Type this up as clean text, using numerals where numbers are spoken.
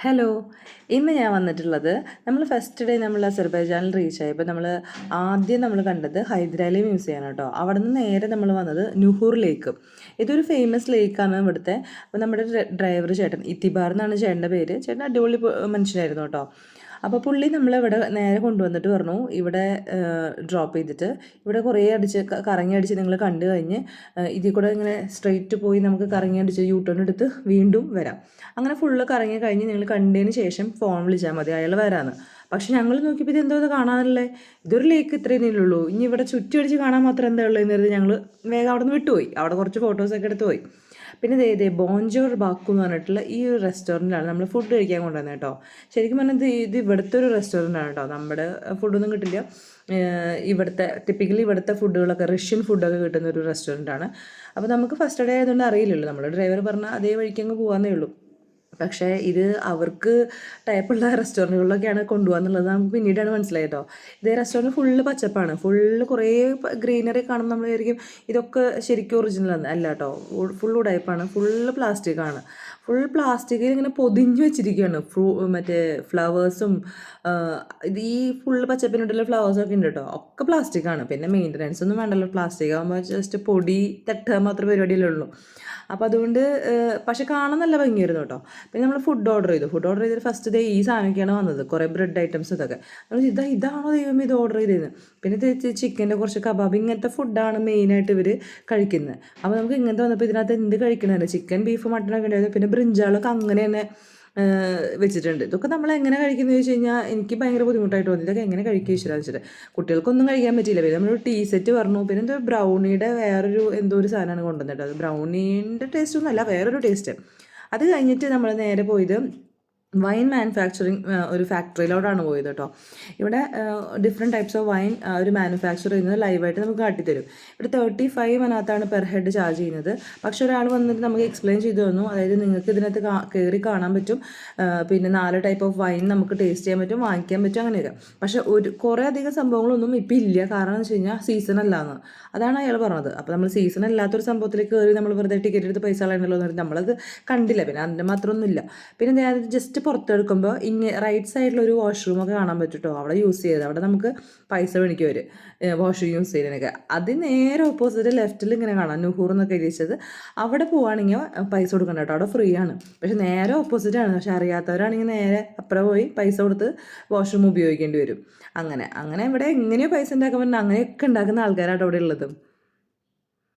Hello, ഇന്ന് ഞാൻ വന്നിട്ടുള്ളത് നമ്മൾ ഫസ്റ്റ് ഡേ നമ്മൾ അസർബൈജാനിൽ റീച്ച് ആയപ്പോൾ ആദ്യം നമ്മൾ കണ്ടത് ഹൈദരാലി മ്യൂസിയമാണ് കേട്ടോ. അവിടെ നിന്ന് നേരെ നമ്മൾ വന്നത് നുഹൂർ ലേക്ക്. ഇതൊരു ഫേമസ് ലേക്കാണ് ഇവിടുത്തെ. അപ്പോൾ നമ്മുടെ ഡ്രൈവർ ചേട്ടൻ ഇത്തിബാർ എന്നാണ് ചേട്ടൻ്റെ പേര്. ചേട്ടൻ അടിപൊളി മനുഷ്യനായിരുന്നു കേട്ടോ. അപ്പോൾ പുള്ളി നമ്മളിവിടെ നേരെ കൊണ്ടുവന്നിട്ട് പറഞ്ഞു ഇവിടെ ഡ്രോപ്പ് ചെയ്തിട്ട് ഇവിടെ കുറേ കറങ്ങി അടിച്ച് നിങ്ങൾ കണ്ടു കഴിഞ്ഞ് ഇതിൽ കൂടെ ഇങ്ങനെ സ്ട്രെയിറ്റ് പോയി നമുക്ക് കറങ്ങി അടിച്ച് യൂ ടേൺ എടുത്ത് വീണ്ടും വരാം. അങ്ങനെ ഫുള്ള് കറങ്ങി കഴിഞ്ഞ് നിങ്ങൾ കണ്ടതിന് ശേഷം ഫോൺ വിളിച്ചാൽ മതി, അയാൾ വരാമെന്ന്. പക്ഷെ ഞങ്ങൾ നോക്കിയപ്പോൾ ഇത് എന്തോ കാണാനല്ലേ, ഇതൊരു ലേക്ക് ഇത്രയേ ഉള്ളൂ, ഇനി ഇവിടെ ചുറ്റി അടിച്ച് കാണാൻ മാത്രം എന്താ ഉള്ളതെന്ന് കരുതി ഞങ്ങൾ വേഗം അവിടെ നിന്ന് വിട്ടുപോയി. അവിടെ കുറച്ച് ഫോട്ടോസൊക്കെ എടുത്ത് പോയി. പിന്നെ ബോഞ്ചോർ ബാക്കു എന്ന് പറഞ്ഞിട്ടുള്ള ഈ ഒരു റെസ്റ്റോറൻറ്റിലാണ് നമ്മൾ ഫുഡ് കഴിക്കാൻ കൊണ്ടുവന്നത് കേട്ടോ. ശരിക്കും പറഞ്ഞാൽ ഇത് ഇവിടുത്തെ ഒരു റെസ്റ്റോറൻ്റാണ് കേട്ടോ. നമ്മുടെ ഫുഡൊന്നും കിട്ടില്ല. ടിപ്പിക്കലി ഇവിടുത്തെ ഫുഡുകളൊക്കെ റഷ്യൻ ഫുഡൊക്കെ കിട്ടുന്ന ഒരു റെസ്റ്റോറൻ്റാണ്. അപ്പോൾ നമുക്ക് ഫസ്റ്റ് ഡേ ആയതുകൊണ്ട് അറിയില്ലല്ലോ, നമ്മുടെ ഡ്രൈവർ പറഞ്ഞാൽ അതേ വഴിക്ക് അങ്ങ് പോകാമെന്നേ ഉള്ളൂ. പക്ഷേ ഇത് അവർക്ക് ടൈപ്പുള്ള റെസ്റ്റോറൻറ്റുകളിലൊക്കെയാണ് കൊണ്ടുപോകാന്നുള്ളത് നമുക്ക് പിന്നീടാണ് മനസ്സിലായത് കേട്ടോ. ഇതേ റെസ്റ്റോറൻറ്റ് ഫുള്ള് പച്ചപ്പാണ്, ഫുള്ള് കുറേ ഗ്രീനറി കാണുമ്പോൾ നമ്മൾ വിചാരിക്കും ഇതൊക്കെ ശരിക്കും ഒറിജിനലാണ്. അല്ല കേട്ടോ, ഫുൾ ഉടായ്പാണ്, ഫുള്ള് പ്ലാസ്റ്റിക്കാണ്. ഫുൾ പ്ലാസ്റ്റിക്കിൽ ഇങ്ങനെ പൊതിഞ്ഞ് വെച്ചിരിക്കുകയാണ്. മറ്റേ ഫ്ലവേഴ്സും ഇത് ഈ ഫുള്ള് പച്ചപ്പിനുള്ള ഫ്ലവേഴ്സൊക്കെ ഉണ്ട് കേട്ടോ. ഒക്കെ പ്ലാസ്റ്റിക്കാണ്. പിന്നെ മെയിൻ്റനൻസ് ഒന്നും വേണ്ടല്ലോ, പ്ലാസ്റ്റിക് ആകുമ്പോൾ ജസ്റ്റ് പൊടി തട്ടുക മാത്രമേ പരിപാടിയല്ലേ ഉള്ളൂ. അപ്പോൾ അതുകൊണ്ട് പക്ഷെ കാണാൻ നല്ല ഭംഗിയായിരുന്നു കേട്ടോ. പിന്നെ നമ്മൾ ഫുഡ് ഓർഡർ ചെയ്തിട്ട് ഫസ്റ്റ് ഡേ ഈ സാധനമൊക്കെയാണ് വന്നത്, കുറേ ബ്രെഡ് ഐറ്റംസ് ഇതൊക്കെ. നമ്മൾ ഇതാണോ ദൈവം ഇത് ഓർഡർ ചെയ്തത്. പിന്നെ ചിക്കൻ്റെ കുറച്ച് കബാബ്, ഇങ്ങനത്തെ ഫുഡാണ് മെയിനായിട്ട് ഇവർ കഴിക്കുന്നത്. അപ്പോൾ നമുക്ക് ഇങ്ങനത്തെ വന്നപ്പോൾ ഇതിനകത്ത് എന്ത് കഴിക്കണമല്ലോ, ചിക്കൻ ബീഫ് മട്ടനൊക്കെ ഉണ്ടായിരുന്നു. പിന്നെ ബ്രിഞ്ചാളൊക്കെ അങ്ങനെ തന്നെ വെച്ചിട്ടുണ്ട്. ഇതൊക്കെ നമ്മൾ എങ്ങനെ കഴിക്കുന്നത് ചോദിച്ചു കഴിഞ്ഞാൽ എനിക്ക് ഭയങ്കര ബുദ്ധിമുട്ടായിട്ട് തോന്നി. ഇതൊക്കെ എങ്ങനെ കഴിക്കുക ഈശ്വരാന്ന് വെച്ചിട്ട്. കുട്ടികൾക്കൊന്നും കഴിക്കാൻ പറ്റിയില്ല. പിന്നെ നമ്മളൊരു ടീ സെറ്റ് പറഞ്ഞു. പിന്നെ എന്തോ ബ്രൗണിയുടെ വേറൊരു എന്തോ ഒരു സാധനമാണ് കൊണ്ടുവന്നിട്ട്. അത് ബ്രൗണീൻ്റെ ടേസ്റ്റ് ഒന്നും അല്ല, വേറൊരു ടേസ്റ്റ്. അത് കഴിഞ്ഞിട്ട് നമ്മൾ നേരെ പോയത് വൈൻ മാനുഫാക്ചറിങ് ഒരു ഫാക്ടറിയിലോട്ടാണ് പോയത് കേട്ടോ. ഇവിടെ ഡിഫറെൻറ്റ് ടൈപ്സ് ഓഫ് വൈൻ ഒരു മാനുഫാക്ചർ ചെയ്യുന്നത് ലൈവായിട്ട് നമുക്ക് കാട്ടിത്തരും. ഇവിടെ 35 അതിനകത്താണ് പെർ ഹെഡ് ചാർജ് ചെയ്യുന്നത്. പക്ഷെ ഒരാൾ വന്നിട്ട് നമുക്ക് എക്സ്പ്ലെയിൻ ചെയ്തു തന്നു. അതായത് നിങ്ങൾക്ക് ഇതിനകത്ത് കയറി കാണാൻ പറ്റും, പിന്നെ 4 ടൈപ്പ് ഓഫ് വൈൻ നമുക്ക് ടേസ്റ്റ് ചെയ്യാൻ പറ്റും, വാങ്ങിക്കാൻ പറ്റും, അങ്ങനെയൊക്കെ. പക്ഷെ കുറേ അധികം സംഭവങ്ങളൊന്നും ഇപ്പം ഇല്ല. കാരണം എന്ന് വെച്ച് കഴിഞ്ഞാൽ സീസൺ അല്ലാന്ന്, അതാണ് അയാൾ പറഞ്ഞത്. അപ്പോൾ നമ്മൾ സീസൺ അല്ലാത്തൊരു സംഭവത്തിലേക്ക് കയറി നമ്മൾ വെറുതെ ടിക്കറ്റ് എടുത്ത് പൈസ കളയണല്ലോ എന്ന് പറഞ്ഞാൽ നമ്മളത് കണ്ടില്ല. പിന്നെ അതിൻ്റെ മാത്രമൊന്നുമില്ല. പിന്നെ ജസ്റ്റ് പുറത്തെടുക്കുമ്പോൾ റൈറ്റ് സൈഡിലൊരു വാഷ്റൂമൊക്കെ കാണാൻ പറ്റും കേട്ടോ. അവിടെ യൂസ് ചെയ്ത് അവിടെ നമുക്ക് പൈസ മേടിക്കും അവർ വാഷ്റൂം യൂസ് ചെയ്യുന്നതിനൊക്കെ. അത് നേരെ ഓപ്പോസിറ്റ് ലെഫ്റ്റിൽ ഇങ്ങനെ കാണാം നുഹൂർ എന്നൊക്കെ എഴുതിച്ചത്. അവിടെ പോവുകയാണെങ്കിൽ പൈസ കൊടുക്കണ്ട കേട്ടോ, അവിടെ ഫ്രീ ആണ്. പക്ഷെ നേരെ ഓപ്പോസിറ്റ് ആണ്. പക്ഷെ അറിയാത്തവരാണെങ്കിൽ നേരെ അപ്പുറം പോയി പൈസ കൊടുത്ത് വാഷ്റൂം ഉപയോഗിക്കേണ്ടി വരും. അങ്ങനെ ഇവിടെ എങ്ങനെയോ പൈസ ഉണ്ടാക്കാൻ പറ്റുന്ന അങ്ങനെയൊക്കെ ഉണ്ടാക്കുന്ന ആൾക്കാരാട്ടോ അവിടെ ഉള്ളത്.